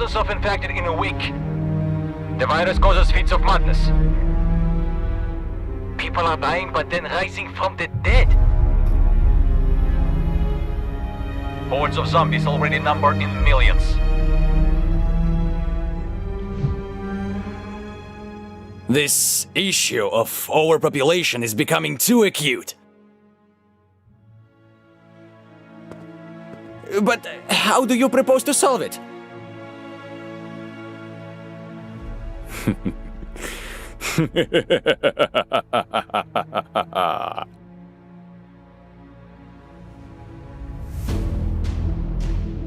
thousands of infected in a week. The virus causes fits of madness. People are dying but then rising from the dead. Hordes of zombies already number in millions. This issue of overpopulation is becoming too acute. But how do you propose to solve it?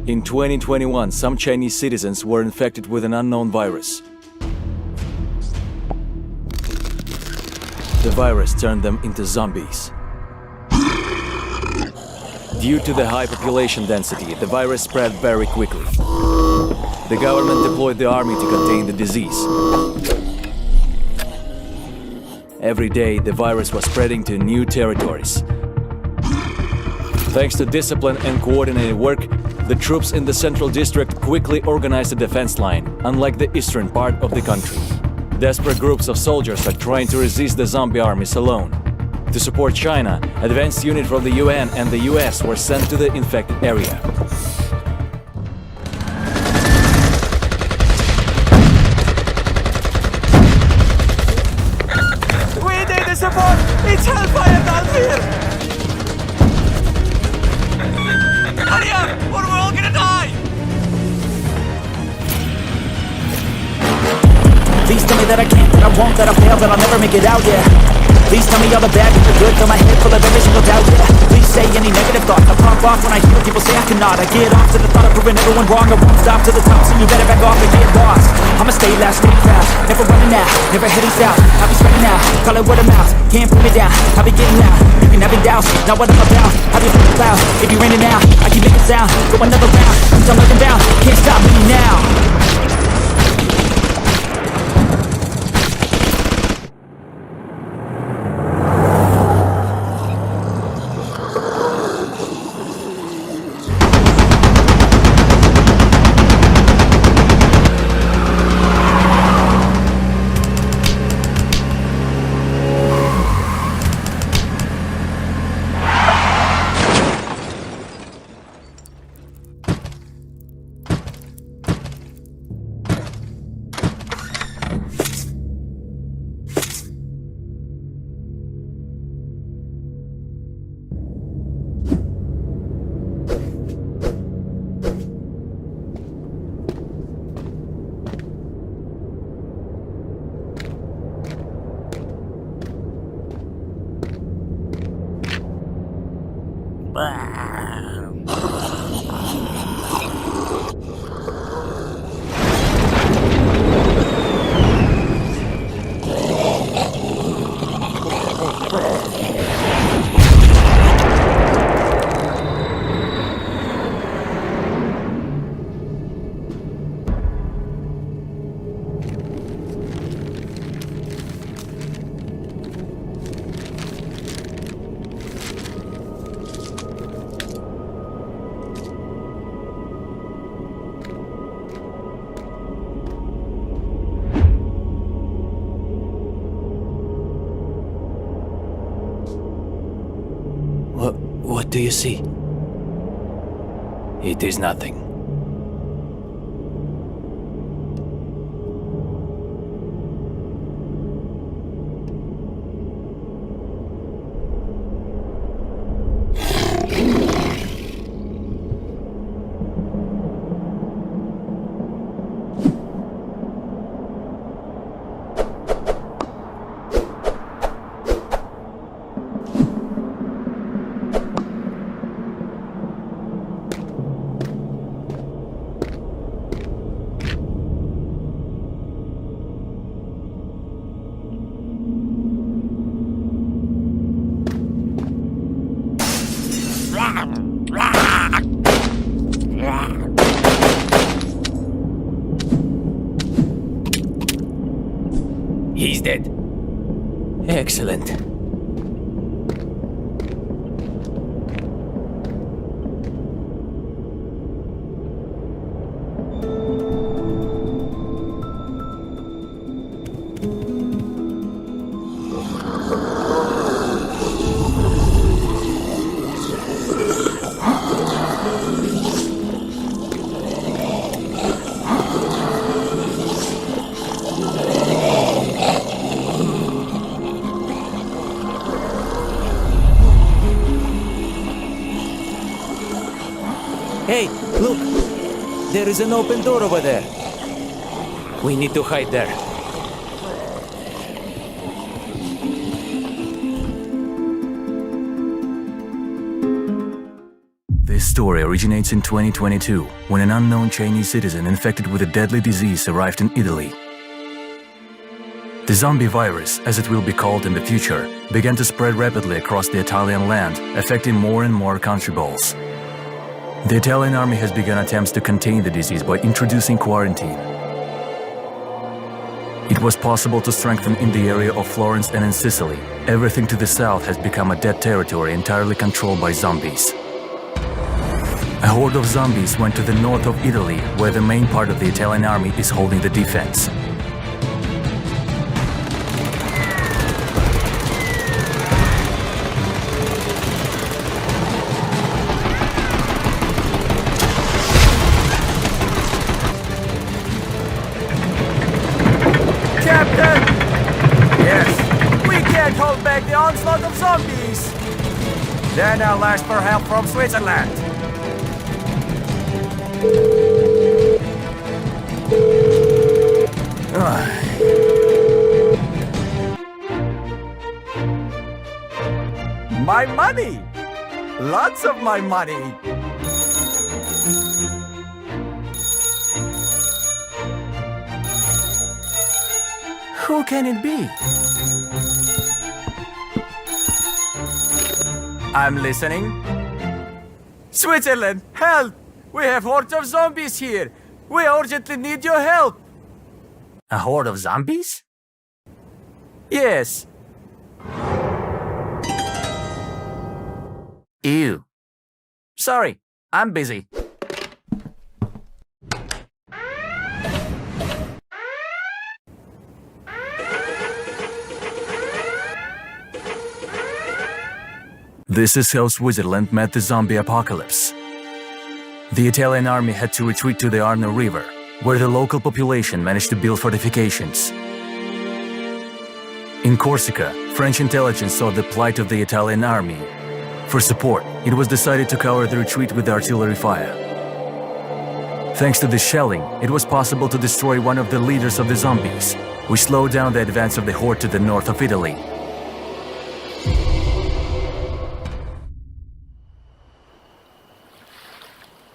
In 2021, some Chinese citizens were infected with an unknown virus. The virus turned them into zombies. Due to the high population density, the virus spread very quickly. The government deployed the army to contain the disease. Every day, the virus was spreading to new territories. Thanks to discipline and coordinated work, the troops in the Central District quickly organized a defense line, unlike the eastern part of the country. Desperate groups of soldiers are trying to resist the zombie armies alone. To support China, advanced units from the UN and the US were sent to the infected area. We need the support! It's hellfire down here! Hurry up, or we're all gonna die! Please tell me that I can't, that I won't, that I fail, that I'll never make it out, yeah. Please tell me all the bad and the good, fill my head full of every single doubt, yeah. Please say any negative thoughts, I pop off when I hear people say I cannot. I get off to the thought of proving everyone wrong, I won't stop to the top, so you better back off and get lost. I'ma stay loud, stay proud, never running out, never heading south. I'll be spreading out, call it word of mouth, can't put me down, I'll be getting loud. You can have it doubts, not what I'm about, I'll be feeling loud. If you're raining out, I keep making sound, go another round, I'm looking bound, can't stop me now. What do you see? It is nothing. He's dead. Excellent. Hey, look! There is an open door over there. We need to hide there. This story originates in 2022, when an unknown Chinese citizen infected with a deadly disease arrived in Italy. The zombie virus, as it will be called in the future, began to spread rapidly across the Italian land, affecting more and more country balls. The Italian army has begun attempts to contain the disease by introducing quarantine. It was possible to strengthen in the area of Florence and in Sicily. Everything to the south has become a dead territory entirely controlled by zombies. A horde of zombies went to the north of Italy, where the main part of the Italian army is holding the defense. Captain! Yes? We can't hold back the onslaught of zombies! Then I'll ask for help from Switzerland. My money! Lots of my money! Who can it be? I'm listening. Switzerland, help! We have hordes of zombies here. We urgently need your help. A horde of zombies? Yes. Ew. Sorry, I'm busy. This is how Switzerland met the zombie apocalypse. The Italian army had to retreat to the Arno River, where the local population managed to build fortifications. In Corsica, French intelligence saw the plight of the Italian army. For support, it was decided to cover the retreat with artillery fire. Thanks to the shelling, it was possible to destroy one of the leaders of the zombies, which slowed down the advance of the horde to the north of Italy.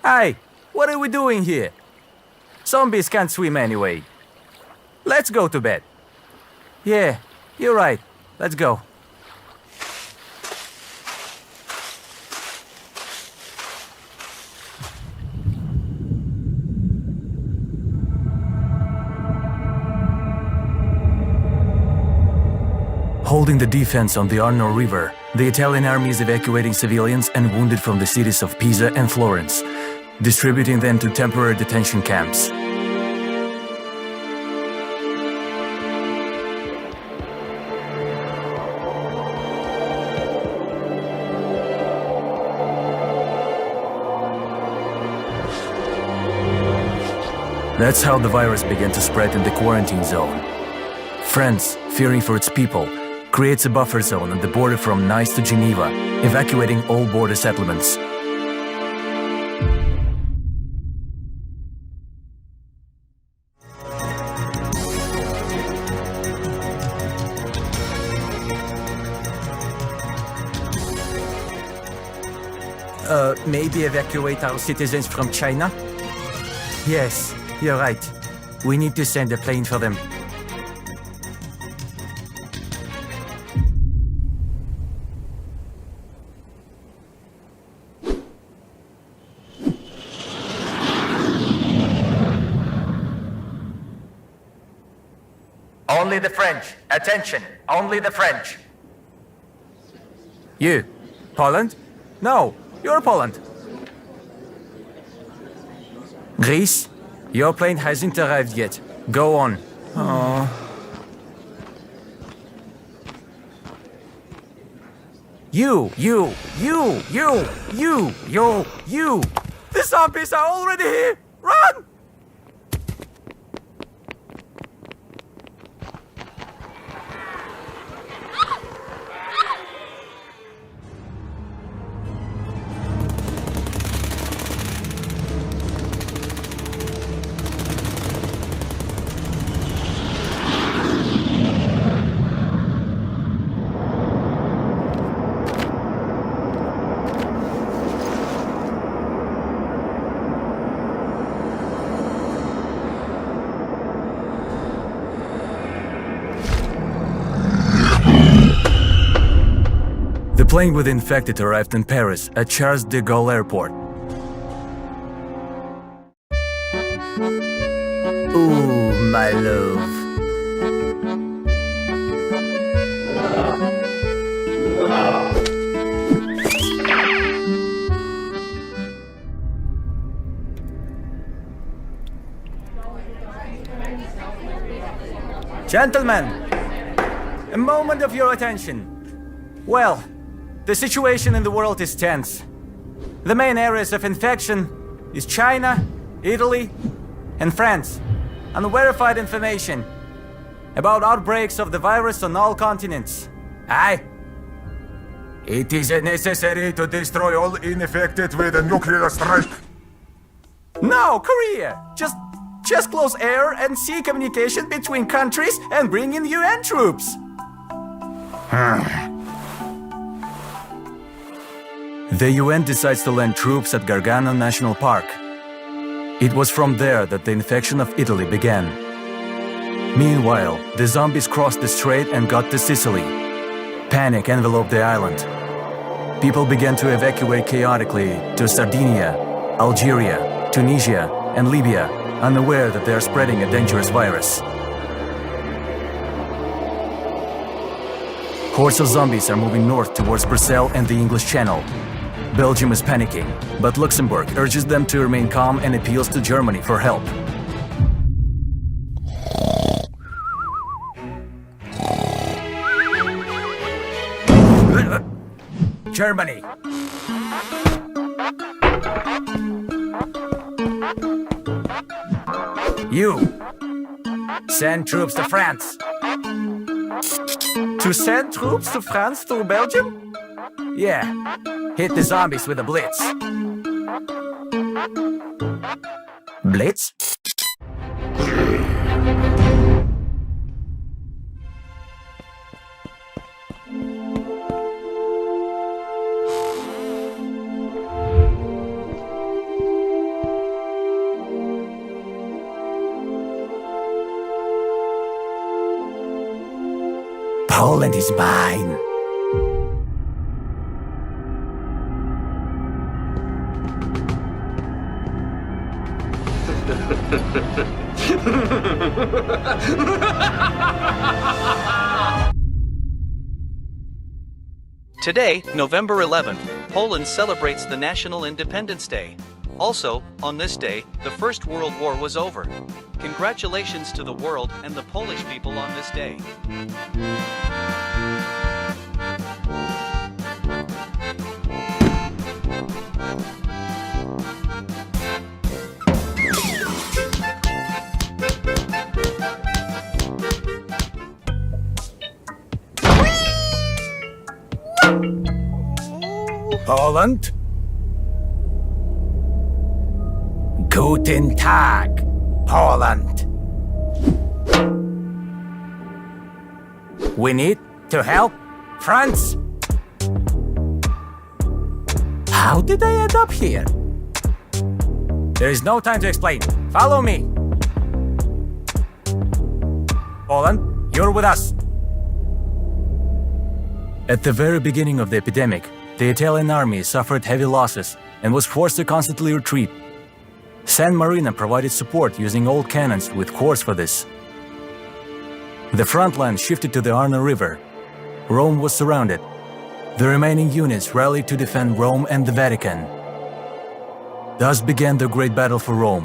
Hey, what are we doing here? Zombies can't swim anyway. Let's go to bed. Yeah, you're right. Let's go. Holding the defense on the Arno River, the Italian army is evacuating civilians and wounded from the cities of Pisa and Florence, distributing them to temporary detention camps. That's how the virus began to spread in the quarantine zone. France, fearing for its people, creates a buffer zone on the border from Nice to Geneva, evacuating all border settlements. Maybe evacuate our citizens from China? Yes, you're right. We need to send a plane for them. Only the French. Attention. Only the French. You? Poland? No, you're Poland. Greece? Your plane hasn't arrived yet. Go on. Oh. You. The zombies are already here! Run! The plane with the infected arrived in Paris at Charles de Gaulle Airport. Ooh, my love. Gentlemen, a moment of your attention. Well, the situation in the world is tense. The main areas of infection is China, Italy, and France. Unverified information about outbreaks of the virus on all continents. Aye. It is necessary to destroy all infected with a nuclear strike. No, Korea! Just close air and sea communication between countries and bring in UN troops. The UN decides to land troops at Gargano National Park. It was from there that the infection of Italy began. Meanwhile, the zombies crossed the strait and got to Sicily. Panic enveloped the island. People began to evacuate chaotically to Sardinia, Algeria, Tunisia, and Libya, unaware that they are spreading a dangerous virus. Hordes of zombies are moving north towards Brussels and the English Channel. Belgium is panicking, but Luxembourg urges them to remain calm and appeals to Germany for help. Germany! You! Send troops to France! To send troops to France through Belgium? Yeah. Hit the zombies with a blitz. Blitz? Poland is mine. Today, November 11th, Poland celebrates the National Independence Day. Also, on this day, the First World War was over. Congratulations to the world and the Polish people on this day. Poland? Guten Tag, Poland. We need to help France. How did I end up here? There is no time to explain. Follow me. Poland, you're with us. At the very beginning of the epidemic, the Italian army suffered heavy losses and was forced to constantly retreat. San Marino provided support using old cannons with cores for this. The front line shifted to the Arno River. Rome was surrounded. The remaining units rallied to defend Rome and the Vatican. Thus began the Great Battle for Rome.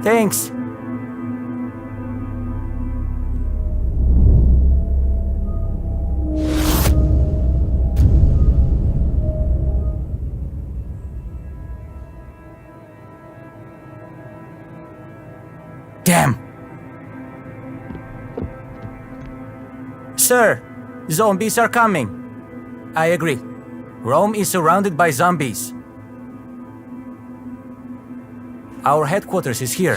Thanks. Damn. Sir, zombies are coming. I agree. Rome is surrounded by zombies. Our headquarters is here,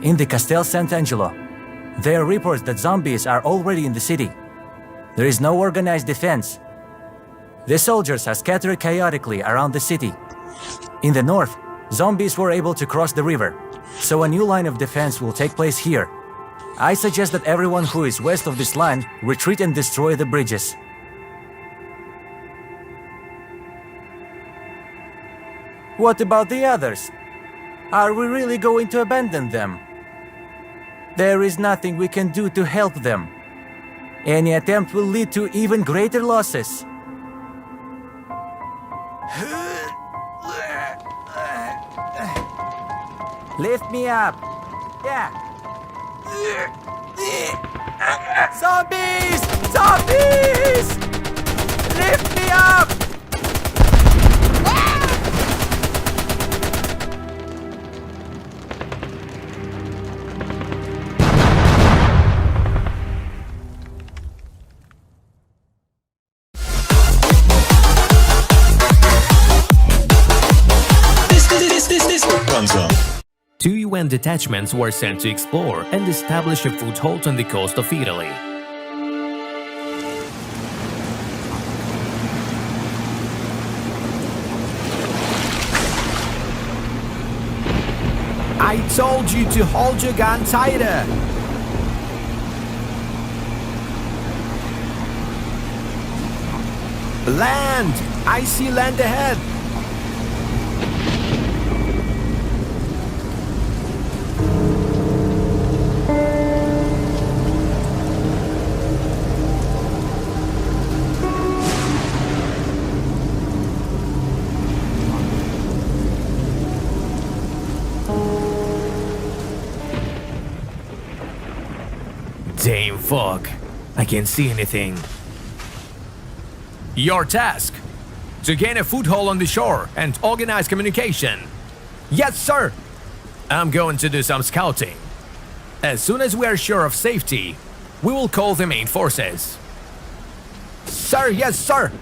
in the Castel Sant'Angelo. There are reports that zombies are already in the city. There is no organized defense. The soldiers are scattered chaotically around the city. In the north, zombies were able to cross the river, so a new line of defense will take place here. I suggest that everyone who is west of this line retreat and destroy the bridges. What about the others? Are we really going to abandon them? There is nothing we can do to help them. Any attempt will lead to even greater losses. Lift me up. Yeah. Zombies! Zombies! Lift me up! Two UN detachments were sent to explore and establish a foothold on the coast of Italy. I told you to hold your gun tighter! Land! I see land ahead! Damn fuck. I can't see anything. Your task: to gain a foothold on the shore and organize communication. Yes, sir! I'm going to do some scouting. As soon as we are sure of safety, we will call the main forces. Sir, yes, sir!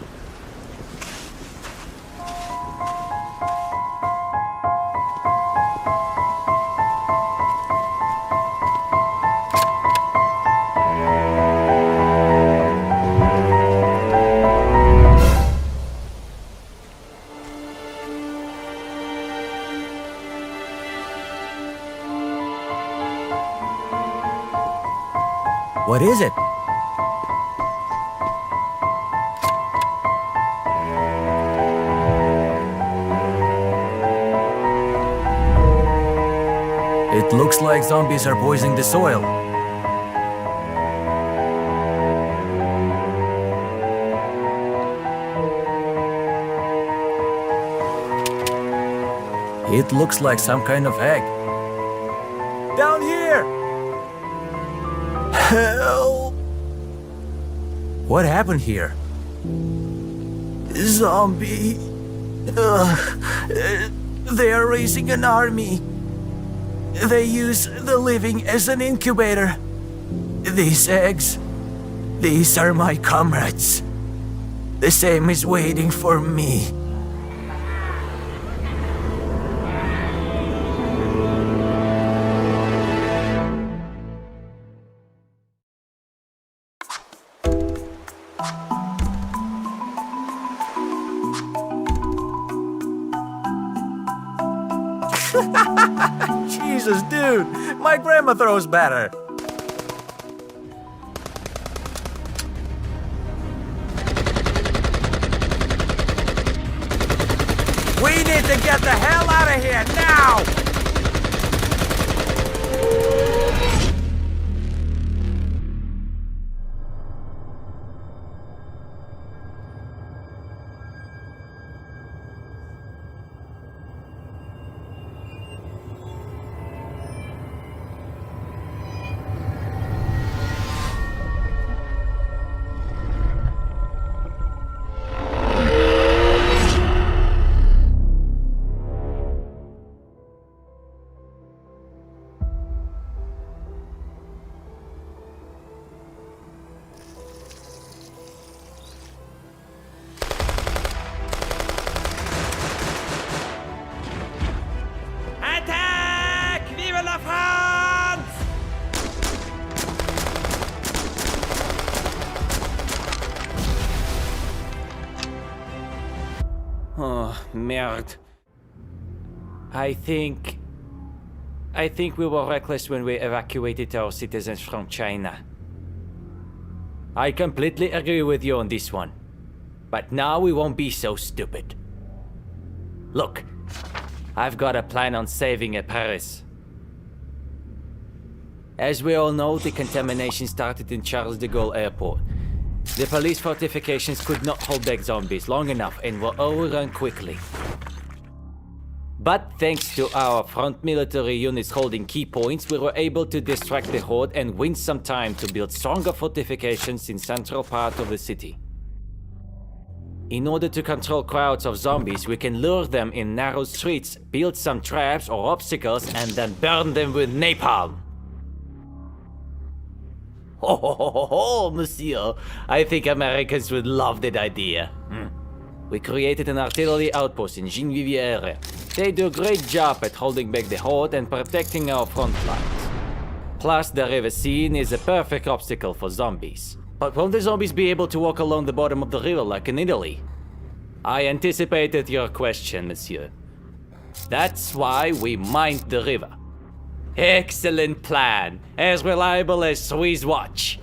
What is it? It looks like zombies are poisoning the soil. It looks like some kind of egg. Down here! Help! What happened here? Zombie. They are raising an army. They use the living as an incubator. These eggs, these are my comrades. The same is waiting for me. Jesus, dude, my grandma throws better. We need to get the hell out of here now! Merde. I think we were reckless when we evacuated our citizens from China. I completely agree with you on this one. But now we won't be so stupid. Look, I've got a plan on saving Paris. As we all know, the contamination started in Charles de Gaulle Airport. The police fortifications could not hold back zombies long enough and were overrun quickly. But thanks to our front military units holding key points, we were able to distract the horde and win some time to build stronger fortifications in central part of the city. In order to control crowds of zombies, we can lure them in narrow streets, build some traps or obstacles, and then burn them with napalm. Oh, monsieur, I think Americans would love that idea. We created an artillery outpost in Gennevieve. They do a great job at holding back the horde and protecting our front lines. Plus, the river Seine is a perfect obstacle for zombies. But will the zombies be able to walk along the bottom of the river like in Italy? I anticipated your question, monsieur. That's why we mined the river. Excellent plan, as reliable as Swiss watch.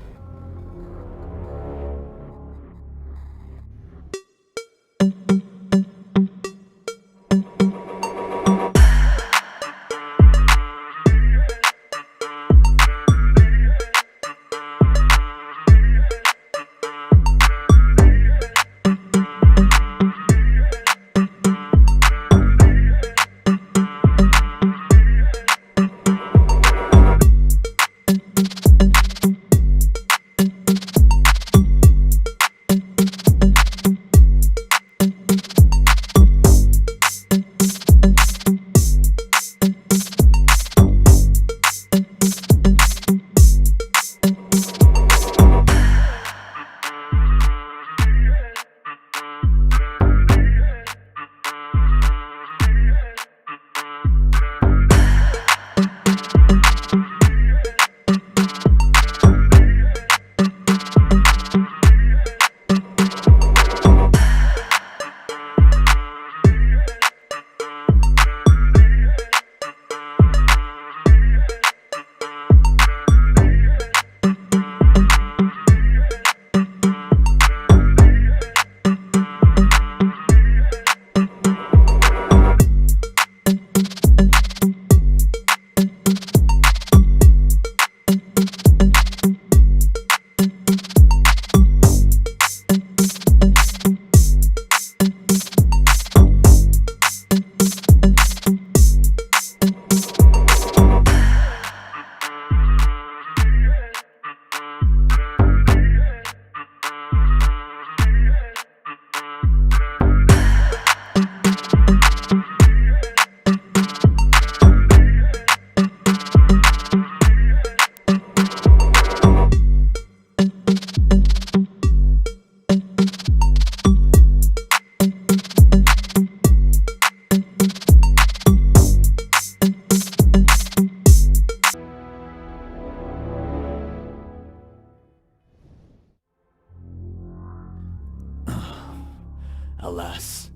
Alas,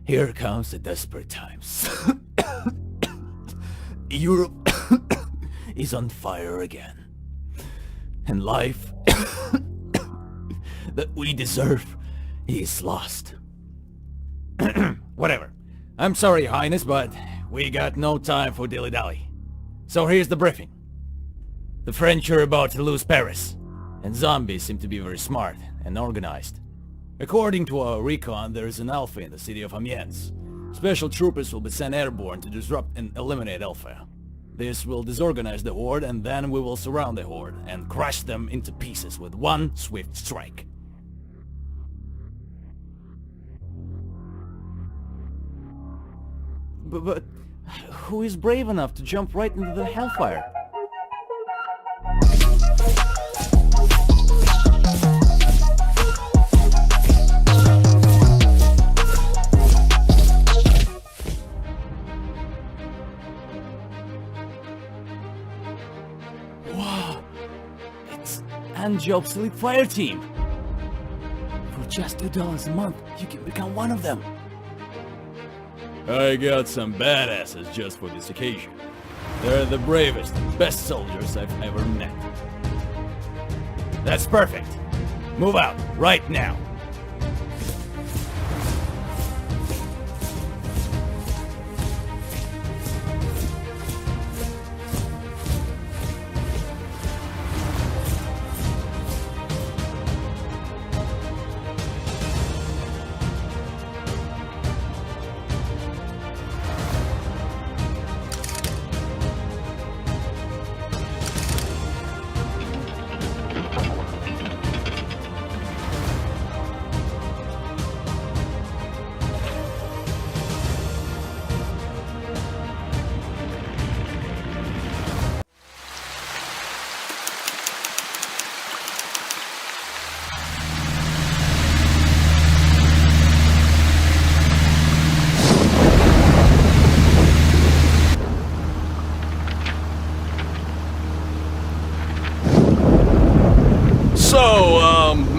here comes the desperate times. Europe is on fire again. And life that we deserve is lost. Whatever. I'm sorry, Your Highness, but we got no time for dilly-dally. So here's the briefing. The French are about to lose Paris, and zombies seem to be very smart and organized. According to our recon, there is an Alpha in the city of Amiens. Special troopers will be sent airborne to disrupt and eliminate Alpha. This will disorganize the horde, and then we will surround the horde and crush them into pieces with one swift strike. But who is brave enough to jump right into the hellfire? Wow! It's Handjob's Elite Fire Team! For just $2 a month, you can become one of them! I got some badasses just for this occasion. They're the bravest, best soldiers I've ever met. That's perfect. Move out, right now.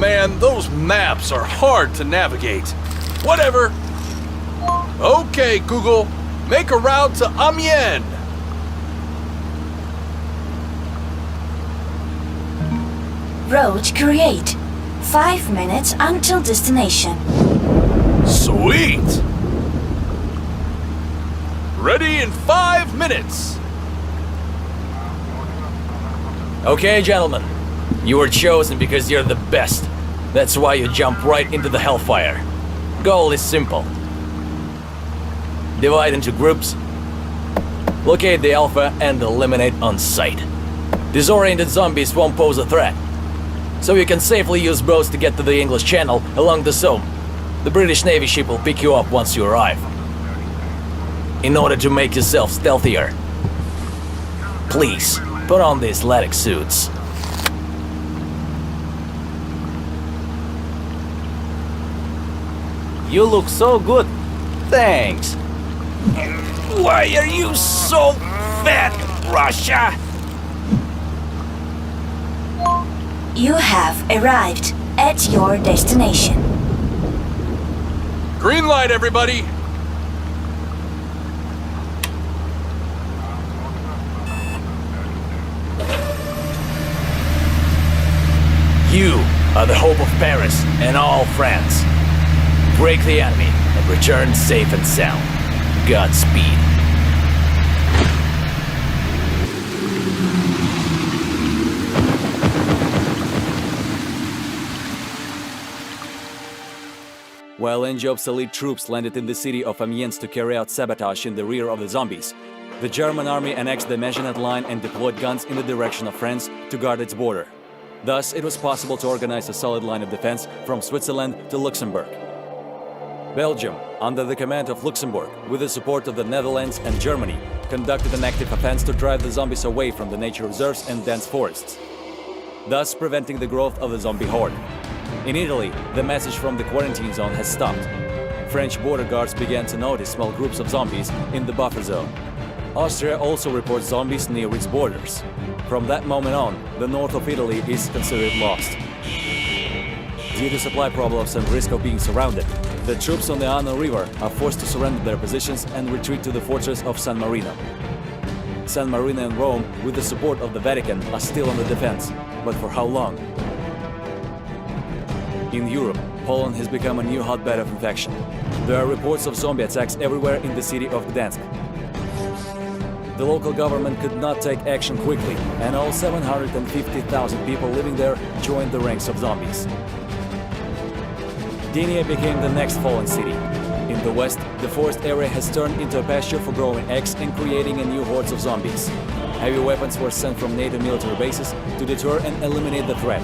Man, those maps are hard to navigate. Whatever. Okay, Google, make a route to Amiens. Road create. 5 minutes until destination. Sweet! Ready in 5 minutes. Okay, gentlemen. You were chosen because you're the best. That's why you jump right into the hellfire. Goal is simple. Divide into groups, locate the Alpha, and eliminate on sight. Disoriented zombies won't pose a threat, so you can safely use boats to get to the English Channel along the Somme. The British Navy ship will pick you up once you arrive. In order to make yourself stealthier, please put on these latex suits. You look so good. Thanks. Why are you so fat, Russia? You have arrived at your destination. Green light, everybody. You are the hope of Paris and all France. Break the enemy and return safe and sound. Godspeed. While Enjob's elite troops landed in the city of Amiens to carry out sabotage in the rear of the zombies, the German army annexed the Maginot Line and deployed guns in the direction of France to guard its border. Thus, it was possible to organize a solid line of defense from Switzerland to Luxembourg. Belgium, under the command of Luxembourg, with the support of the Netherlands and Germany, conducted an active offense to drive the zombies away from the nature reserves and dense forests, thus preventing the growth of the zombie horde. In Italy, the message from the quarantine zone has stopped. French border guards began to notice small groups of zombies in the buffer zone. Austria also reports zombies near its borders. From that moment on, the north of Italy is considered lost. Due to supply problems and risk of being surrounded, the troops on the Arno River are forced to surrender their positions and retreat to the fortress of San Marino. San Marino and Rome, with the support of the Vatican, are still on the defense. But for how long? In Europe, Poland has become a new hotbed of infection. There are reports of zombie attacks everywhere in the city of Gdansk. The local government could not take action quickly, and all 750,000 people living there joined the ranks of zombies. Gdynia became the next fallen city. In the west, the forest area has turned into a pasture for growing eggs and creating a new horde of zombies. Heavy weapons were sent from NATO military bases to deter and eliminate the threat.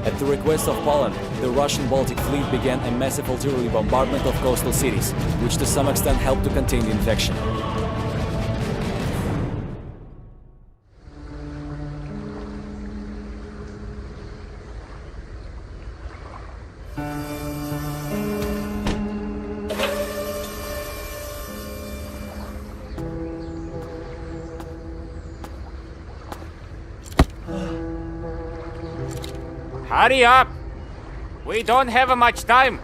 At the request of Poland, the Russian Baltic Fleet began a massive artillery bombardment of coastal cities, which to some extent helped to contain the infection. Hurry up! We don't have much time!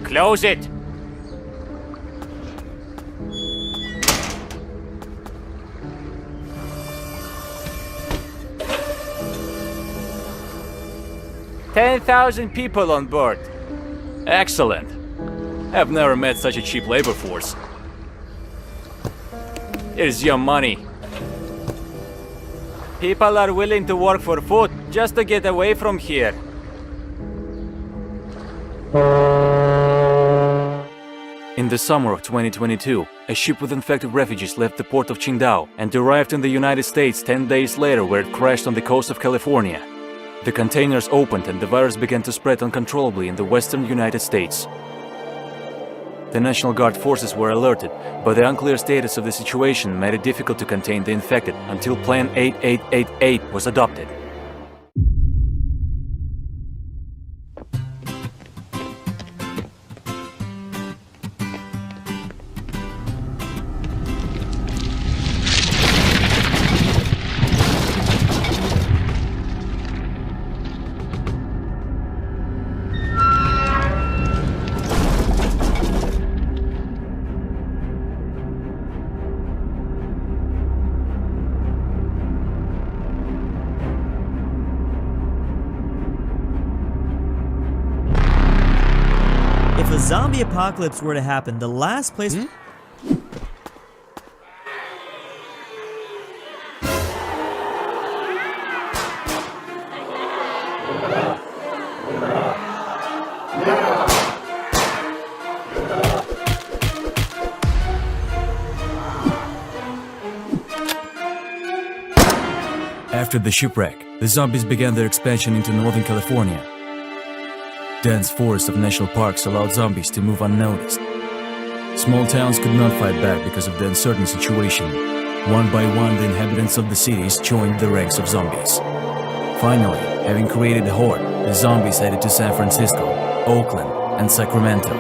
Close it! $10,000 people on board. Excellent. I've never met such a cheap labor force. Here's your money. People are willing to work for food just to get away from here. In the summer of 2022, a ship with infected refugees left the port of Qingdao and arrived in the United States 10 days later, where it crashed on the coast of California. The containers opened and the virus began to spread uncontrollably in the western United States. The National Guard forces were alerted, but the unclear status of the situation made it difficult to contain the infected until Plan 8888 was adopted. If a zombie apocalypse were to happen, the last place... After the shipwreck, the zombies began their expansion into Northern California. Dense forests of national parks allowed zombies to move unnoticed. Small towns could not fight back because of the uncertain situation. One by one, the inhabitants of the cities joined the ranks of zombies. Finally, having created a horde, the zombies headed to San Francisco, Oakland, and Sacramento.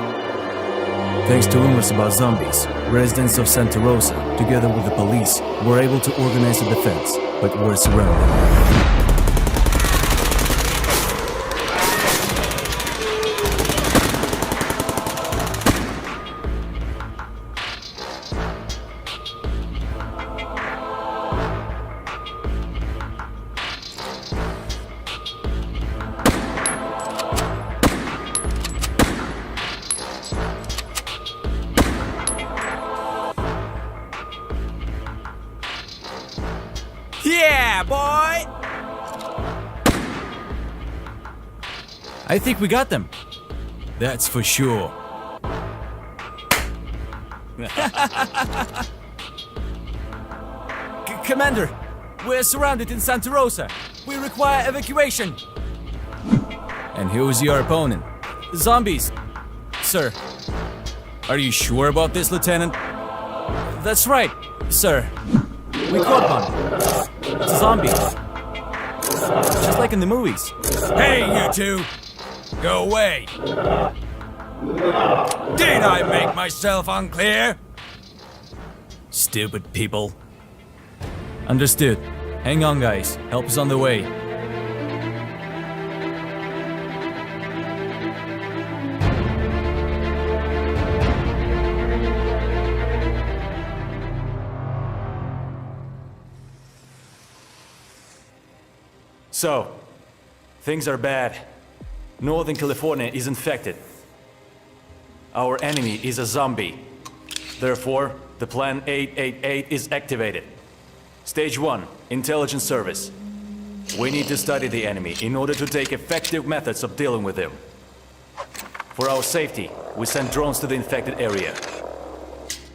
Thanks to rumors about zombies, residents of Santa Rosa, together with the police, were able to organize a defense, but were surrounded. Yeah, boy! I think we got them. That's for sure. Commander, we're surrounded in Santa Rosa. We require evacuation. And who's your opponent? Zombies. Sir. Are you sure about this, Lieutenant? That's right, sir. We caught one. It's a zombie. Just like in the movies. Hey, you two! Go away! Did I make myself unclear? Stupid people. Understood. Hang on, guys. Help is on the way. So, things are bad. Northern California is infected. Our enemy is a zombie. Therefore, the Plan 888 is activated. Stage 1, Intelligence Service. We need to study the enemy in order to take effective methods of dealing with him. For our safety, we send drones to the infected area.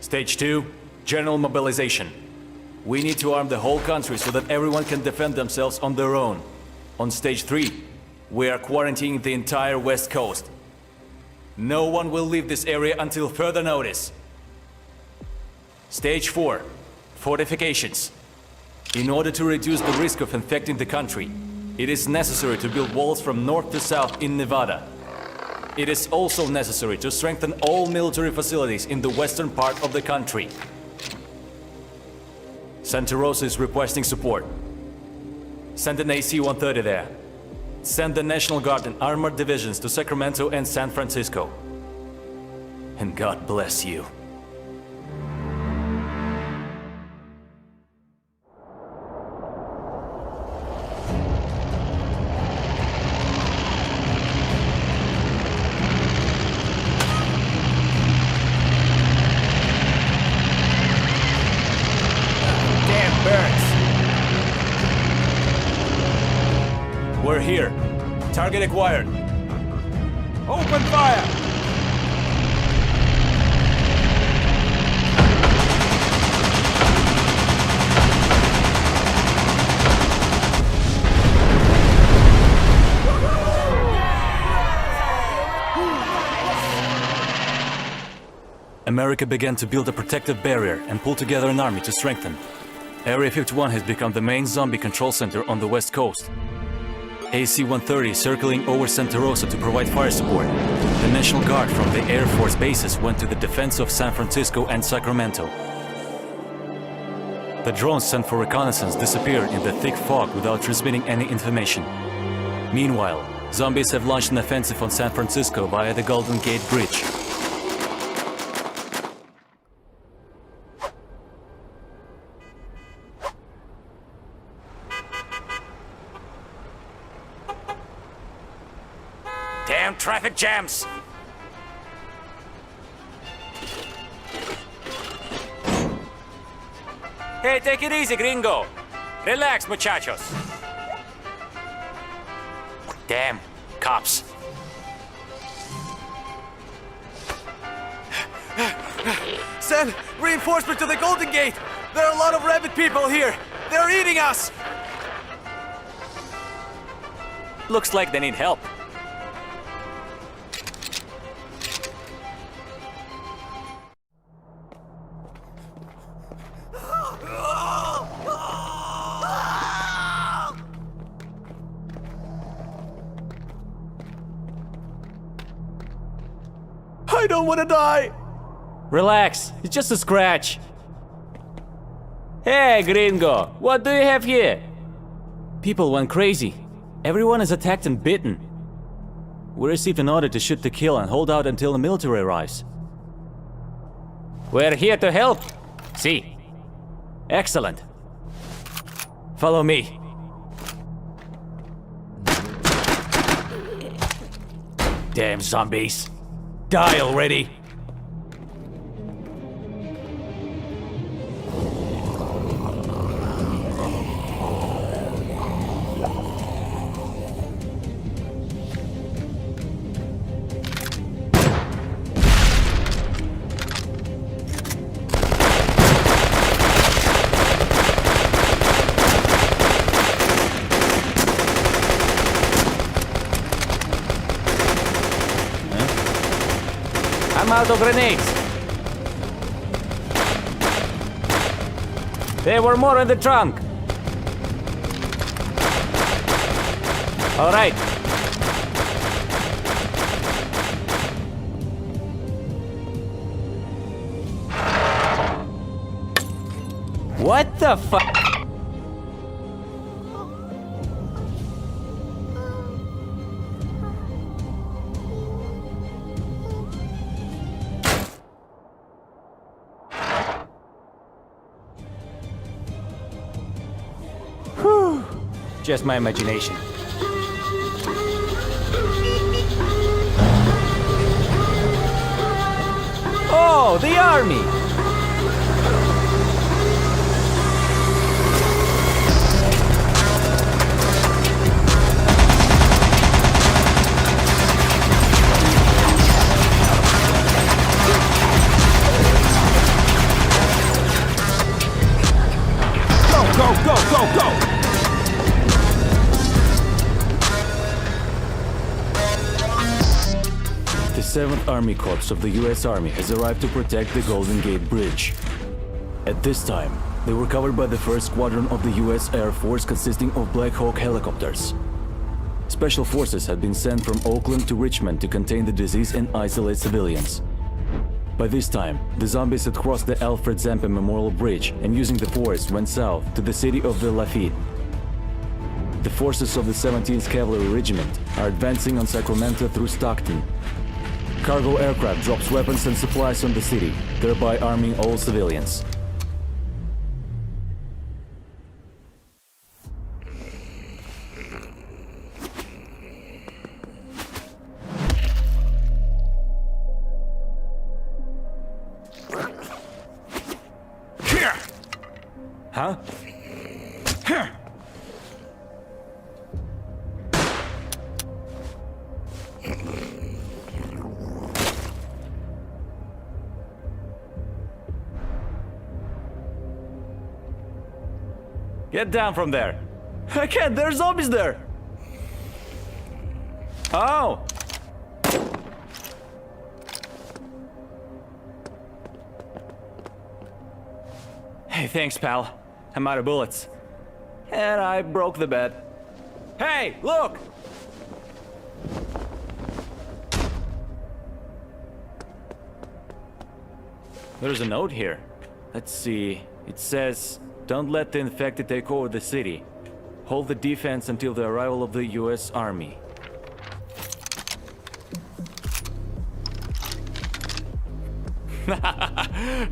Stage 2, General Mobilization. We need to arm the whole country so that everyone can defend themselves on their own. On Stage 3, we are quarantining the entire West Coast. No one will leave this area until further notice. Stage 4, Fortifications. In order to reduce the risk of infecting the country, it is necessary to build walls from north to south in Nevada. It is also necessary to strengthen all military facilities in the western part of the country. Santa Rosa is requesting support. Send an AC-130 there. Send the National Guard and armored divisions to Sacramento and San Francisco. and God bless you. Damn birds! We're here. Target acquired. Open fire! America began to build a protective barrier and pull together an army to strengthen. Area 51 has become the main zombie control center on the west coast. AC-130 circling over Santa Rosa to provide fire support. The National Guard from the Air Force bases went to the defense of San Francisco and Sacramento. The drones sent for reconnaissance disappeared in the thick fog without transmitting any information. Meanwhile, zombies have launched an offensive on San Francisco via the Golden Gate Bridge. Damn traffic jams! Hey, take it easy, gringo. Relax, muchachos. Damn, cops. Send reinforcement to the Golden Gate! There are a lot of rabid people here! They're eating us! Looks like they need help. I don't want to die! Relax, it's just a scratch. Hey, gringo, what do you have here? People went crazy. Everyone is attacked and bitten. We received an order to shoot to kill and hold out until the military arrives. We're here to help. See? Excellent. Follow me. Damn zombies. Die already. I'm out of grenades. There were more in the trunk. All right. What the fuck? Just my imagination. Oh, the army! Go! 7th Army Corps of the U.S. Army has arrived to protect the Golden Gate Bridge. At this time, they were covered by the 1st Squadron of the U.S. Air Force consisting of Black Hawk helicopters. Special forces had been sent from Oakland to Richmond to contain the disease and isolate civilians. By this time, the zombies had crossed the Alfred Zampa Memorial Bridge and using the forest went south to the city of the Lafitte. The forces of the 17th Cavalry Regiment are advancing on Sacramento through Stockton. Cargo aircraft drops weapons and supplies on the city, thereby arming all civilians. Huh? Get down from there! I can't, there's zombies there! Oh! Hey, thanks, pal. I'm out of bullets. And I broke the bed. Hey, look! There's a note here. Let's see. It says, "Don't let the infected take over the city. Hold the defense until the arrival of the US Army."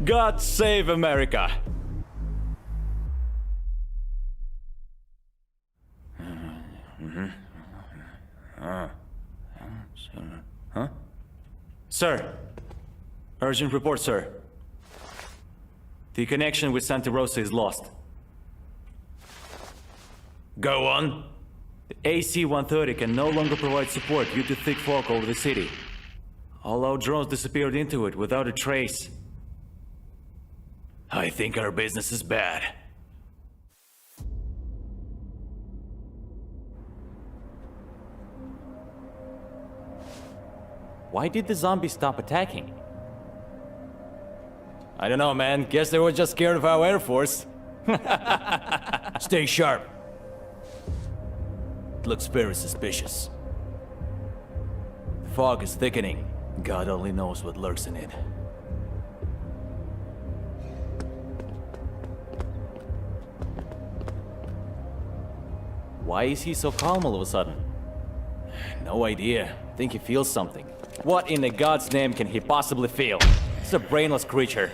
God save America! Huh? Sir! Urgent report, sir. The connection with Santa Rosa is lost. Go on. The AC-130 can no longer provide support due to thick fog over the city. All our drones disappeared into it without a trace. I think our business is bad. Why did the zombies stop attacking? I don't know, man. Guess they were just scared of our Air Force. Stay sharp. It looks very suspicious. The fog is thickening. God only knows what lurks in it. Why is he so calm all of a sudden? No idea. I think he feels something. What in the God's name can he possibly feel? It's a brainless creature.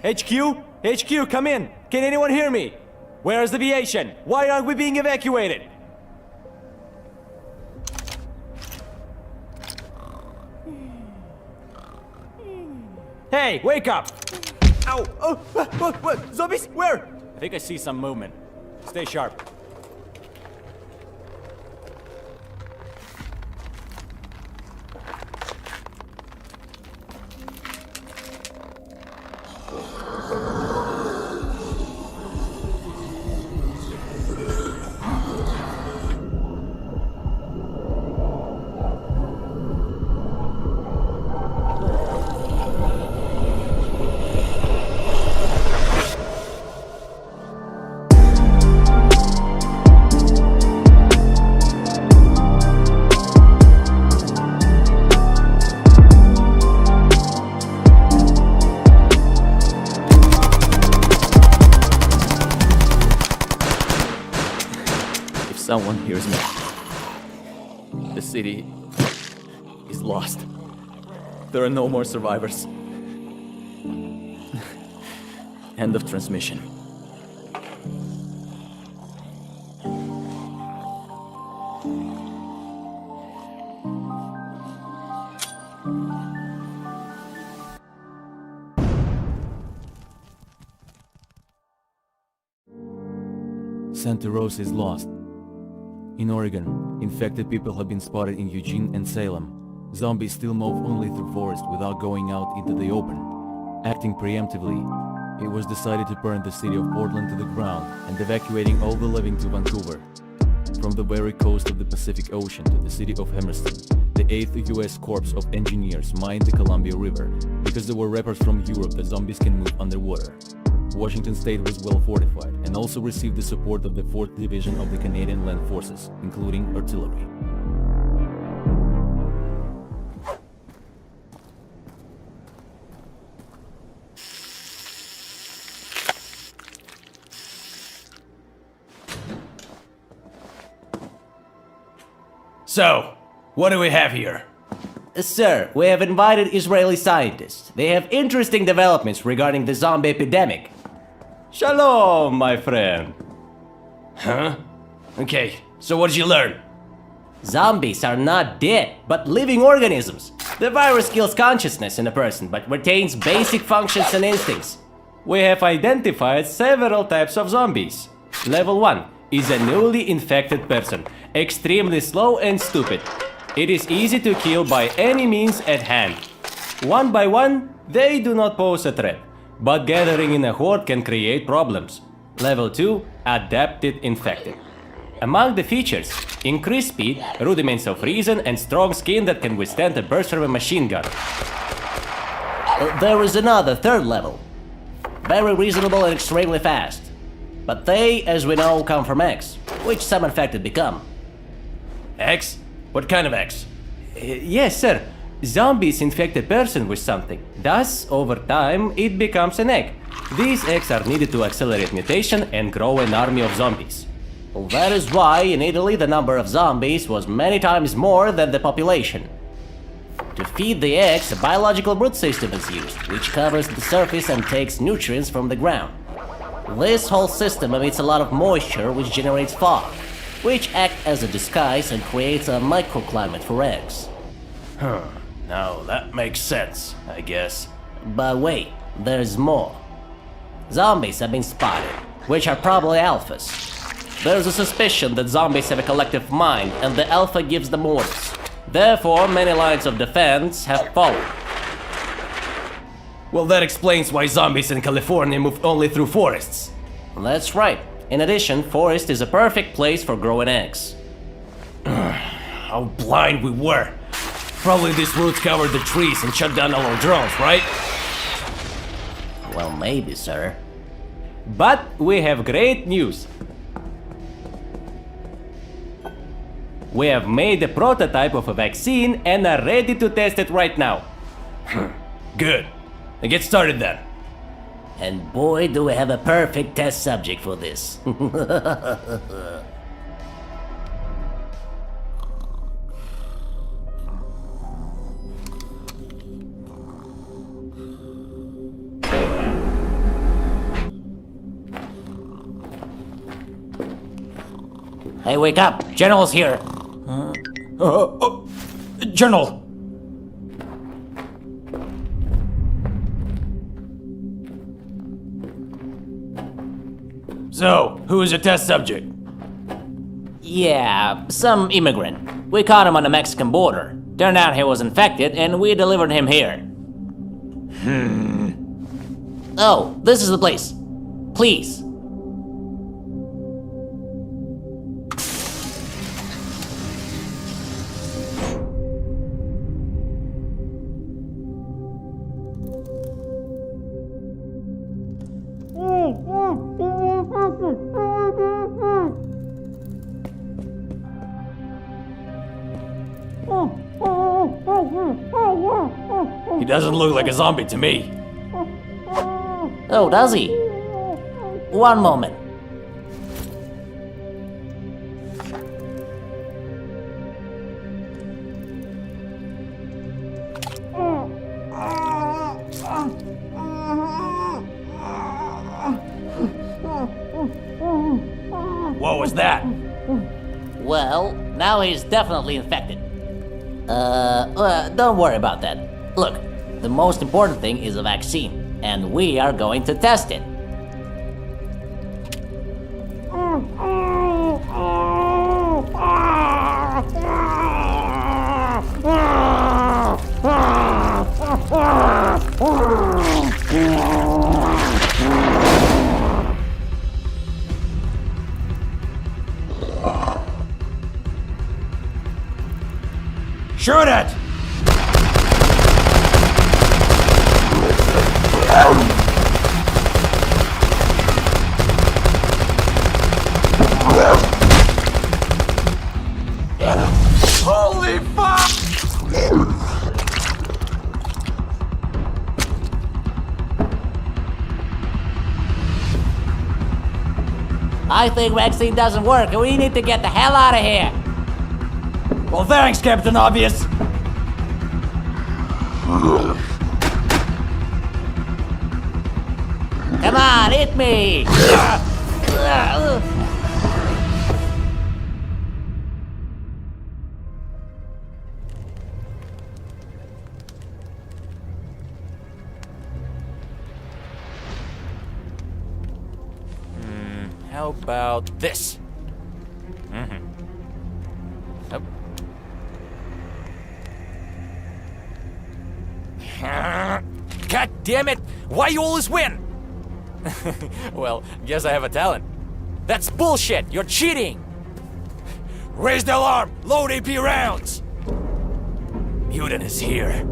HQ? HQ, come in! Can anyone hear me? Where is the aviation? Why aren't we being evacuated? Hey, wake up! Ow! Oh, what? Zombies? Where? I think I see some movement. Stay sharp. Someone hears me. The city is lost. There are no more survivors. End of transmission. Santa Rosa is lost. In Oregon, infected people have been spotted in Eugene and Salem. Zombies still move only through forest without going out into the open. Acting preemptively, it was decided to burn the city of Portland to the ground and evacuating all the living to Vancouver. From the very coast of the Pacific Ocean to the city of Hermiston, the 8th U.S. Corps of Engineers mined the Columbia River because there were reports from Europe that zombies can move underwater. Washington State was well fortified and also received the support of the 4th Division of the Canadian Land Forces, including artillery. So, what do we have here? Sir, we have invited Israeli scientists. They have interesting developments regarding the zombie epidemic. Shalom, my friend. Huh? Okay, so what did you learn? Zombies are not dead, but living organisms. The virus kills consciousness in a person, but retains basic functions and instincts. We have identified several types of zombies. Level 1 is a newly infected person, extremely slow and stupid. It is easy to kill by any means at hand. One by one, they do not pose a threat, but gathering in a horde can create problems. Level 2, adapted infected. Among the features, increased speed, rudiments of reason, and strong skin that can withstand the burst of a machine gun. There is another, third level. Very reasonable and extremely fast. But they, as we know, come from X, which some infected become. X? What kind of X? Yes, sir. Zombies infect a person with something. Thus, over time, it becomes an egg. These eggs are needed to accelerate mutation and grow an army of zombies. That is why, in Italy, the number of zombies was many times more than the population. To feed the eggs, a biological root system is used, which covers the surface and takes nutrients from the ground. This whole system emits a lot of moisture, which generates fog, which act as a disguise and creates a microclimate for eggs. Now that makes sense, I guess. But wait, there's more. Zombies have been spotted, which are probably alphas. There's a suspicion that zombies have a collective mind, and the alpha gives them orders. Therefore, many lines of defense have fallen. Well, that explains why zombies in California move only through forests. That's right. In addition, forest is a perfect place for growing eggs. How blind we were. Probably these roots covered the trees and shut down all our drones, right? Well, maybe, sir. But we have great news. We have made a prototype of a vaccine and are ready to test it right now. Good. Then get started then. And boy, do we have a perfect test subject for this. Hey, wake up! General's here! General! So, who is your test subject? Yeah, some immigrant. We caught him on the Mexican border. Turned out he was infected, and we delivered him here. Oh, this is the place. Please. He doesn't look like a zombie to me. Oh, does he? One moment. What was that? Well, now he's definitely infected. Don't worry about that. Look, the most important thing is a vaccine, and we are going to test it. Shoot it! Holy fuck! I think vaccine doesn't work, and we need to get the hell out of here. Well, thanks, Captain Obvious. Come on, hit me! How about this? Yep. God damn it! Why you always win? Well, guess I have a talent. That's bullshit! You're cheating! Raise the alarm! Load AP rounds! Yuden is here.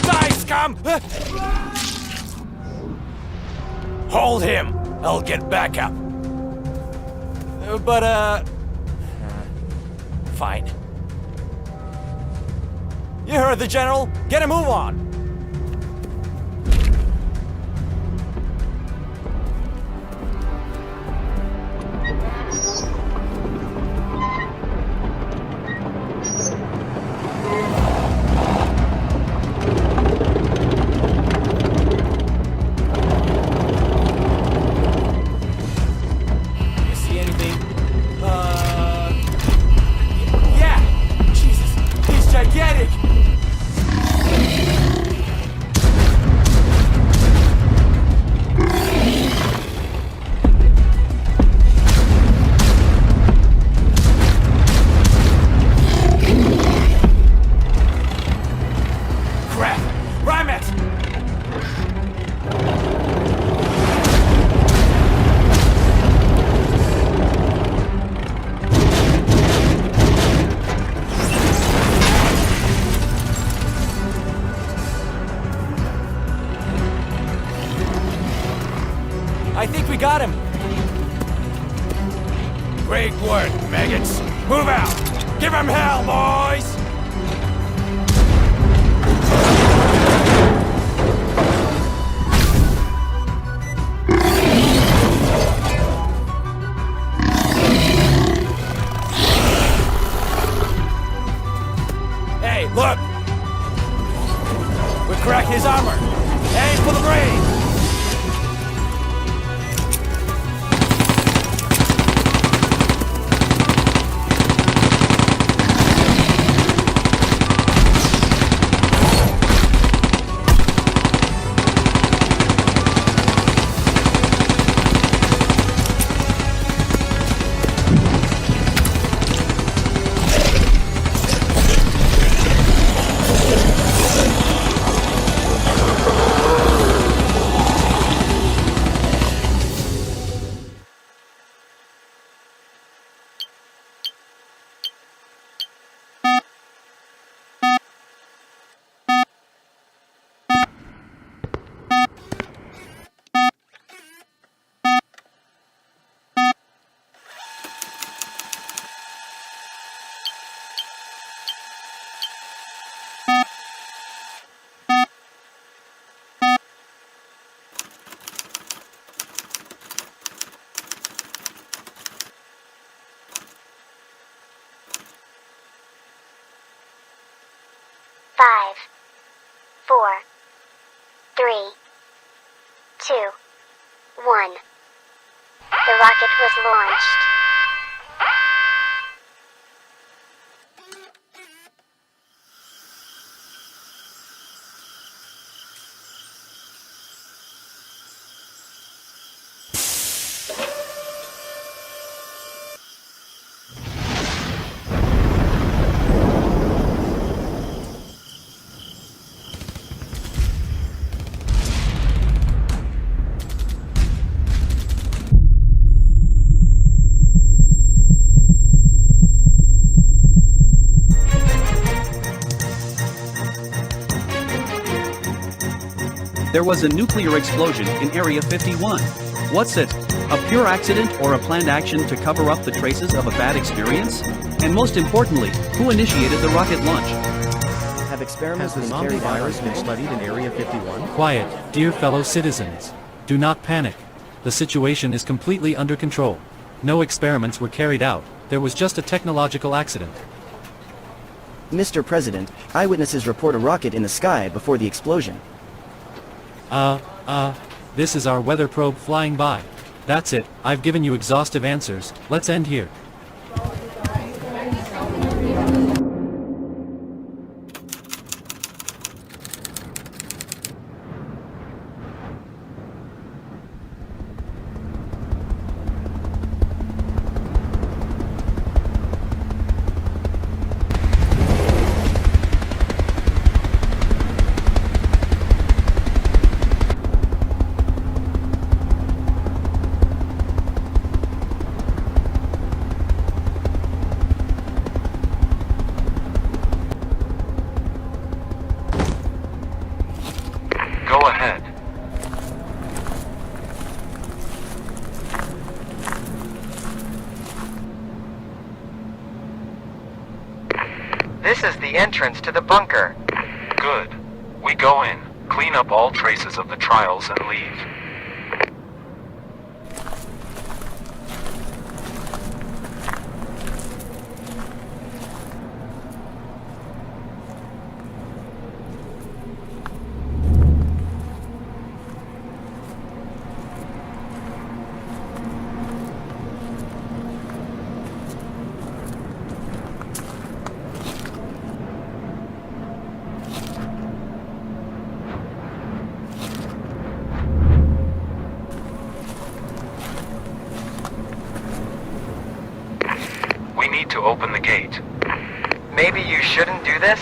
Die, scum! Hold him! I'll get back up. Fine. You heard the general. Get a move on. You see anything? Yeah! Jesus, he's gigantic! Crap! Ram it! I think we got him. Great work, maggots. Move out. Give him hell, boys! Hey, look! We cracked his armor. Aim for the brain! Five, 4, 3, 2, 1. The rocket was launched. There was a nuclear explosion in Area 51. What's it? A pure accident or a planned action to cover up the traces of a bad experience? And most importantly, who initiated the rocket launch? Have experiments been carried out been studied in Area 51? Quiet, dear fellow citizens. Do not panic. The situation is completely under control. No experiments were carried out. There was just a technological accident. Mr. President, eyewitnesses report a rocket in the sky before the explosion. This is our weather probe flying by. That's it, I've given you exhaustive answers, let's end here. Go ahead. This is the entrance to the bunker. Good. We go in, clean up all traces of the trials, and leave. We need to open the gate. Maybe you shouldn't do this?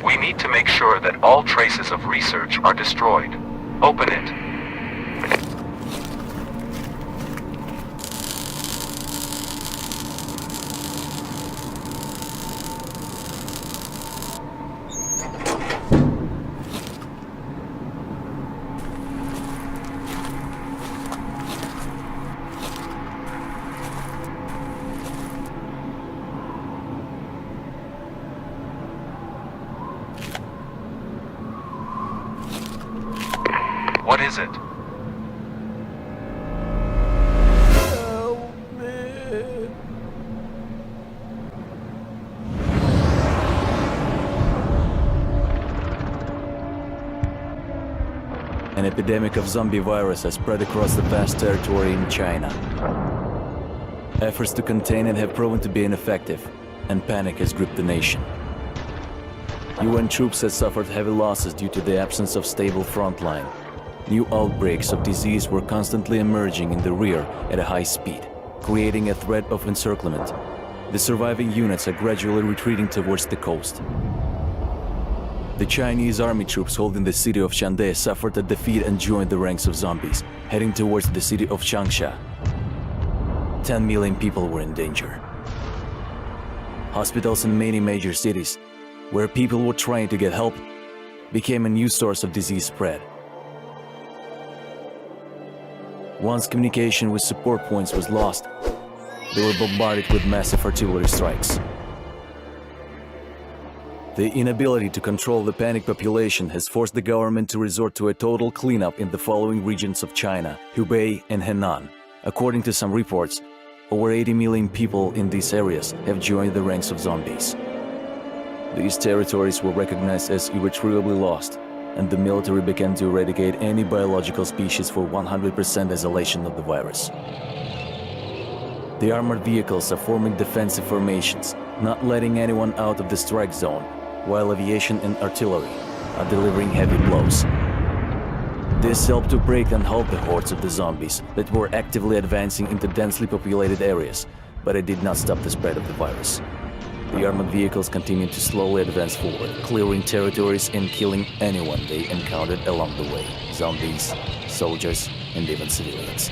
We need to make sure that all traces of research are destroyed. Open it. What is it? An epidemic of zombie virus has spread across the vast territory in China. Efforts to contain it have proven to be ineffective, and panic has gripped the nation. UN troops have suffered heavy losses due to the absence of stable front line. New outbreaks of disease were constantly emerging in the rear at a high speed, creating a threat of encirclement. The surviving units are gradually retreating towards the coast. The Chinese army troops holding the city of Shandai suffered a defeat and joined the ranks of zombies, heading towards the city of Changsha. 10 million people were in danger. Hospitals in many major cities, where people were trying to get help, became a new source of disease spread. Once communication with support points was lost, they were bombarded with massive artillery strikes. The inability to control the panicked population has forced the government to resort to a total cleanup in the following regions of China: Hubei and Henan. According to some reports, over 80 million people in these areas have joined the ranks of zombies. These territories were recognized as irretrievably lost, and the military began to eradicate any biological species for 100% isolation of the virus. The armored vehicles are forming defensive formations, not letting anyone out of the strike zone, while aviation and artillery are delivering heavy blows. This helped to break and halt the hordes of the zombies that were actively advancing into densely populated areas, but it did not stop the spread of the virus. The armored vehicles continued to slowly advance forward, clearing territories and killing anyone they encountered along the way: zombies, soldiers, and even civilians.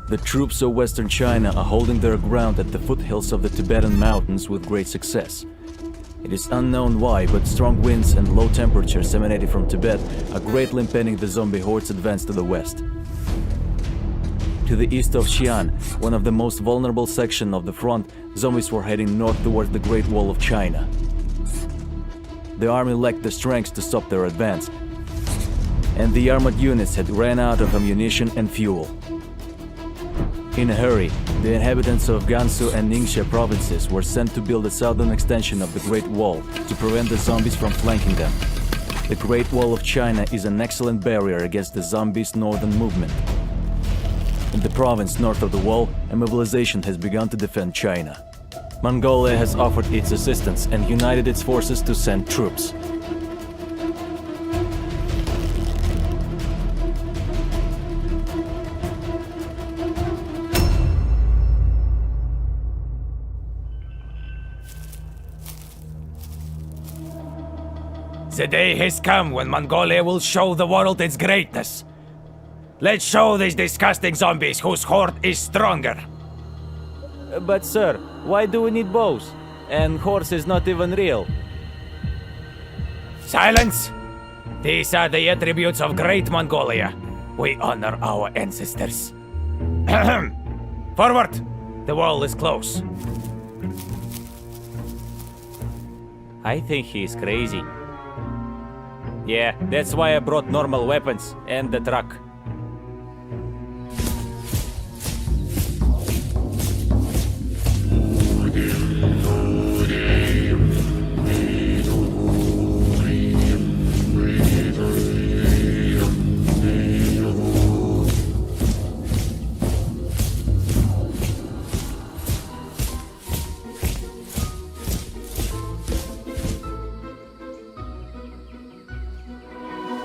The troops of Western China are holding their ground at the foothills of the Tibetan mountains with great success. It is unknown why, but strong winds and low temperatures emanating from Tibet are greatly impeding the zombie horde's advance to the west. To the east of Xi'an, one of the most vulnerable sections of the front, zombies were heading north towards the Great Wall of China. The army lacked the strength to stop their advance, and the armored units had ran out of ammunition and fuel. In a hurry, the inhabitants of Gansu and Ningxia provinces were sent to build a southern extension of the Great Wall to prevent the zombies from flanking them. The Great Wall of China is an excellent barrier against the zombies' northern movement. In the province north of the wall, a mobilization has begun to defend China. Mongolia has offered its assistance and united its forces to send troops. The day has come when Mongolia will show the world its greatness. Let's show these disgusting zombies whose horde is stronger. But sir, why do we need bows? And horse is not even real. Silence! These are the attributes of great Mongolia. We honor our ancestors. Forward! The wall is close. I think he's crazy. Yeah, that's why I brought normal weapons and the truck.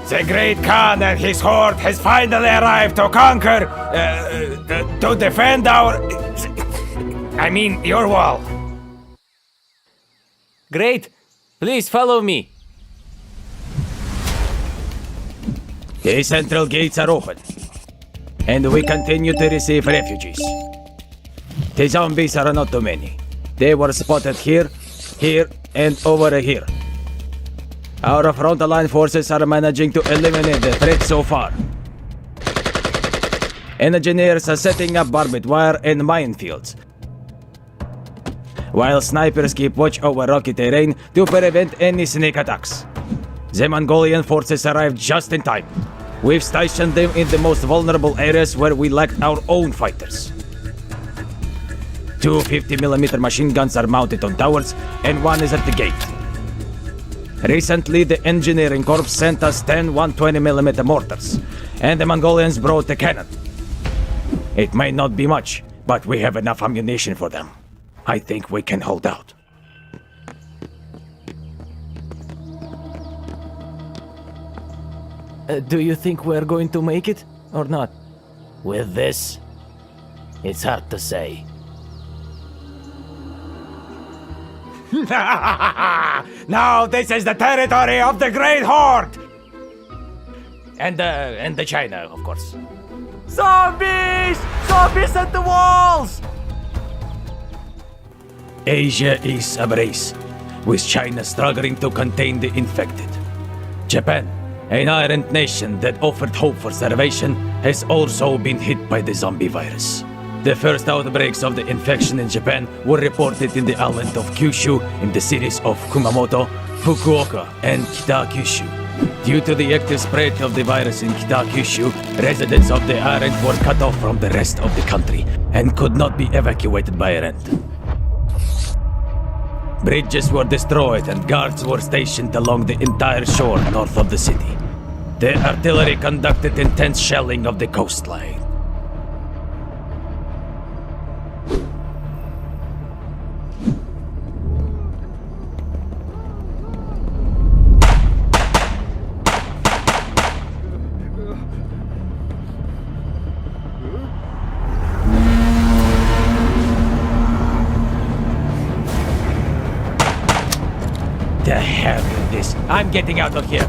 The great Khan and his horde has finally arrived to conquer, to defend your wall. Great! Please follow me. The central gates are open, and we continue to receive refugees. The zombies are not too many. They were spotted here, here, and over here. Our front-line forces are managing to eliminate the threat so far. Engineers are setting up barbed wire and minefields, while snipers keep watch over rocky terrain to prevent any sneak attacks. The Mongolian forces arrived just in time. We've stationed them in the most vulnerable areas where we lacked our own fighters. 2 50mm machine guns are mounted on towers, and one is at the gate. Recently, the engineering corps sent us 10 120mm mortars, and the Mongolians brought the cannon. It might not be much, but we have enough ammunition for them. I think we can hold out. Do you think we're going to make it, or not? With this, it's hard to say. Now this is the territory of the Great Horde! And the China, of course. Zombies! Zombies at the walls! Asia is ablaze, with China struggling to contain the infected. Japan, an iron nation that offered hope for salvation, has also been hit by the zombie virus. The first outbreaks of the infection in Japan were reported in the island of Kyushu in the cities of Kumamoto, Fukuoka, and Kita-Kyushu. Due to the active spread of the virus in Kita-Kyushu, residents of the island were cut off from the rest of the country and could not be evacuated by land. Bridges were destroyed and guards were stationed along the entire shore north of the city. The artillery conducted intense shelling of the coastline. The hell with this. I'm getting out of here.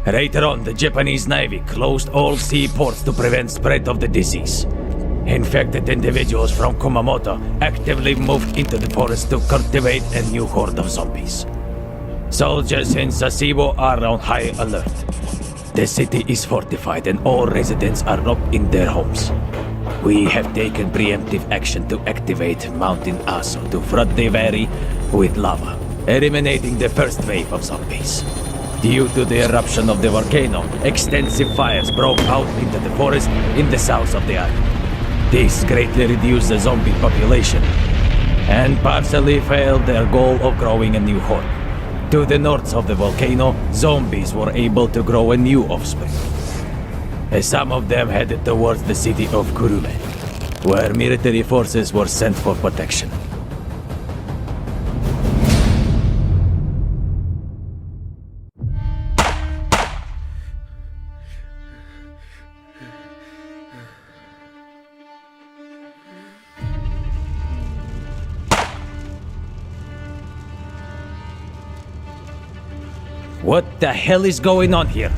Later on, the Japanese Navy closed all seaports to prevent spread of the disease. Infected individuals from Kumamoto actively moved into the forest to cultivate a new horde of zombies. Soldiers in Sasebo are on high alert. The city is fortified and all residents are locked in their homes. We have taken preemptive action to activate Mountain Aso to flood the valley with lava, eliminating the first wave of zombies. Due to the eruption of the volcano, extensive fires broke out into the forest in the south of the island. This greatly reduced the zombie population and partially failed their goal of growing a new horde. To the north of the volcano, zombies were able to grow a new offspring. Some of them headed towards the city of Kurume, where military forces were sent for protection. What the hell is going on here?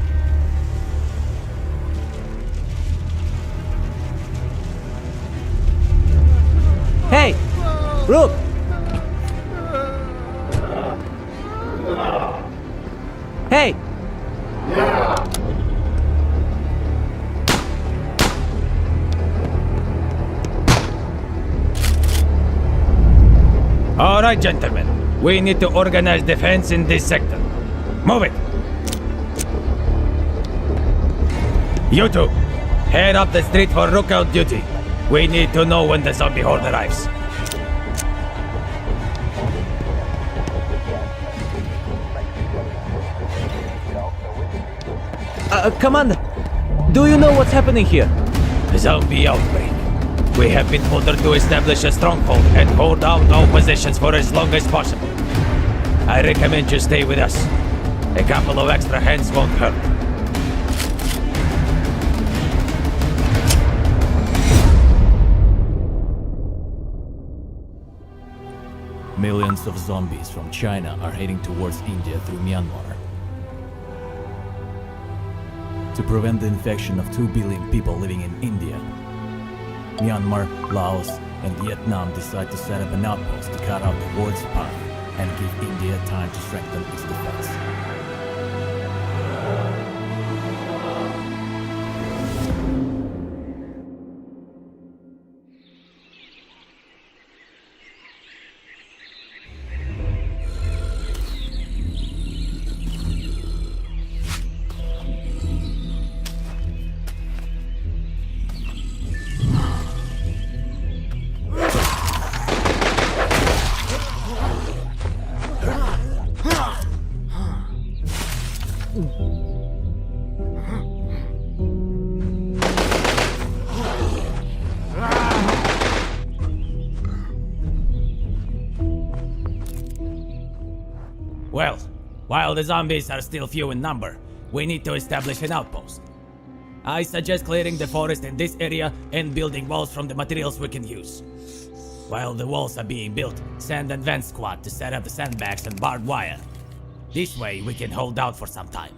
Hey! Look! Hey! All right, gentlemen. We need to organize defense in this sector. Move it! You two, head up the street for lookout duty. We need to know when the zombie horde arrives. Commander, do you know what's happening here? Zombie outbreak. We have been ordered to establish a stronghold and hold down all positions for as long as possible. I recommend you stay with us. A couple of extra hands won't hurt. Millions of zombies from China are heading towards India through Myanmar. To prevent the infection of 2 billion people living in India, Myanmar, Laos, and Vietnam decide to set up an outpost to cut out the horde's path and give India time to strengthen its defense. Well, while the zombies are still few in number, we need to establish an outpost. I suggest clearing the forest in this area and building walls from the materials we can use. While the walls are being built, send an advance squad to set up the sandbags and barbed wire. This way we can hold out for some time.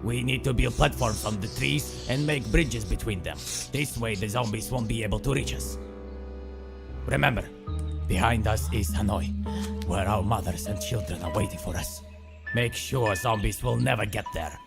We need to build platforms on the trees and make bridges between them. This way the zombies won't be able to reach us. Remember, behind us is Hanoi, where our mothers and children are waiting for us. Make sure zombies will never get there.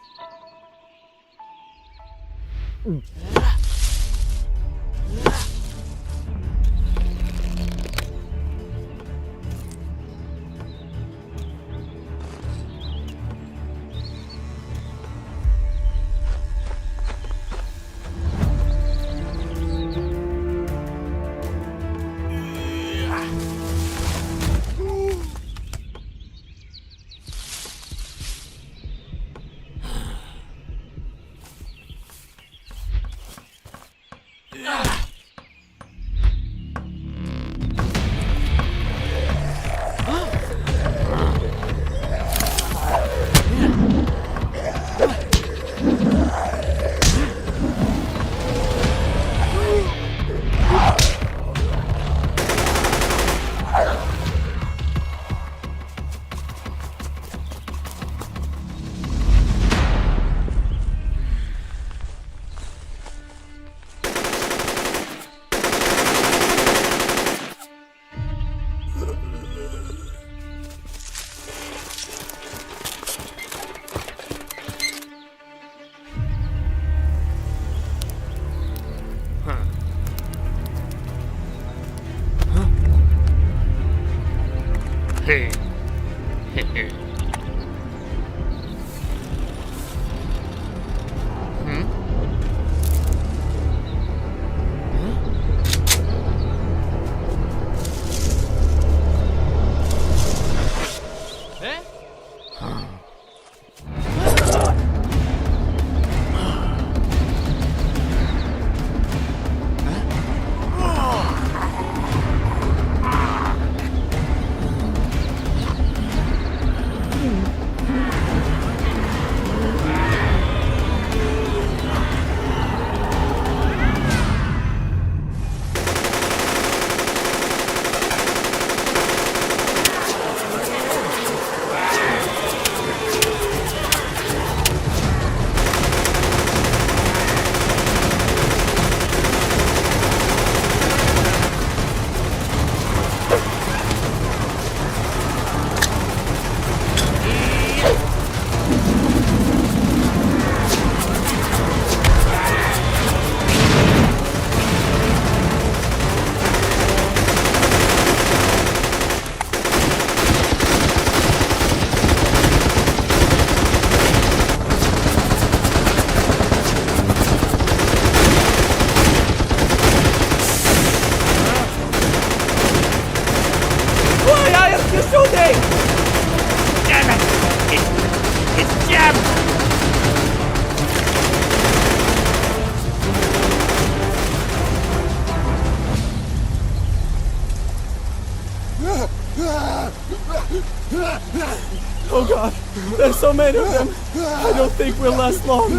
Oh god, there's so many of them. I don't think we'll last long.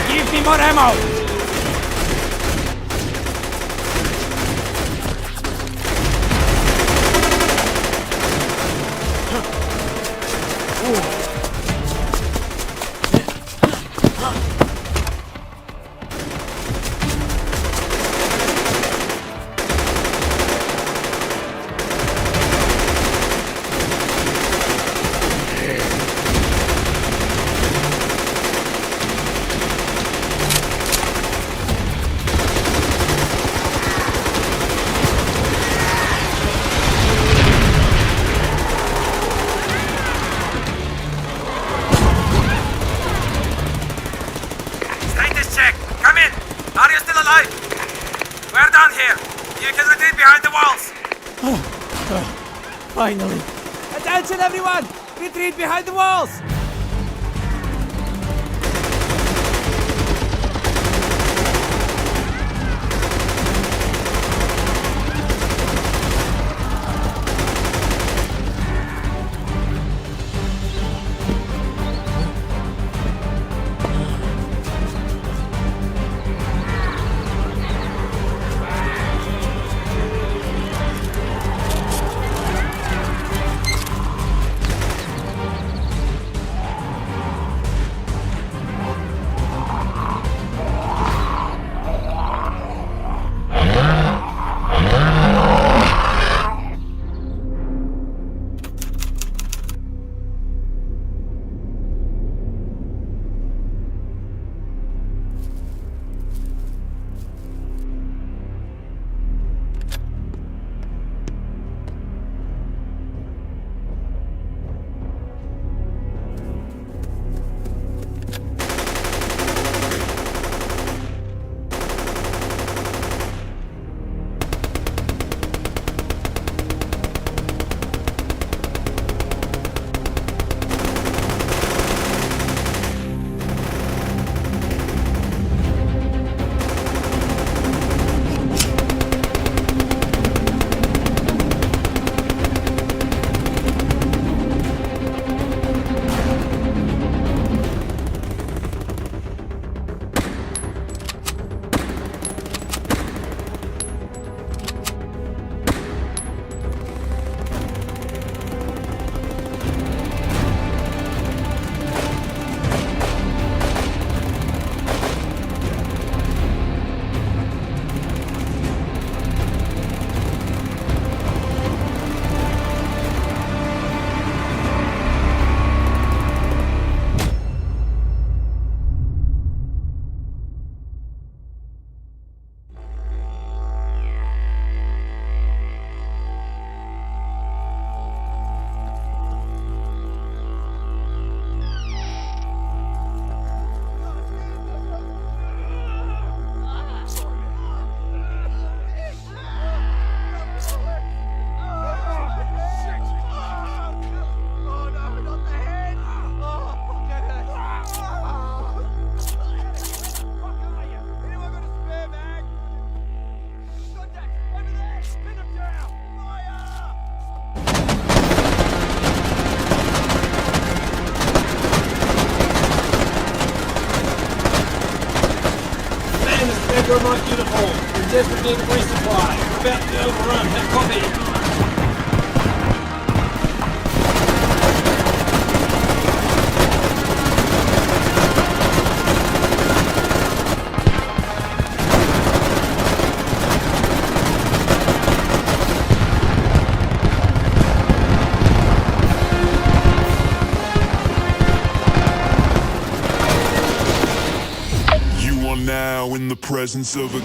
Give me more ammo! Are you still alive? We're down here. You can retreat behind the walls. Finally. Attention, everyone! Retreat behind the walls! Vermont uniform. Your district needs resupply. We're about to overrun. Have copy. Now in the presence of a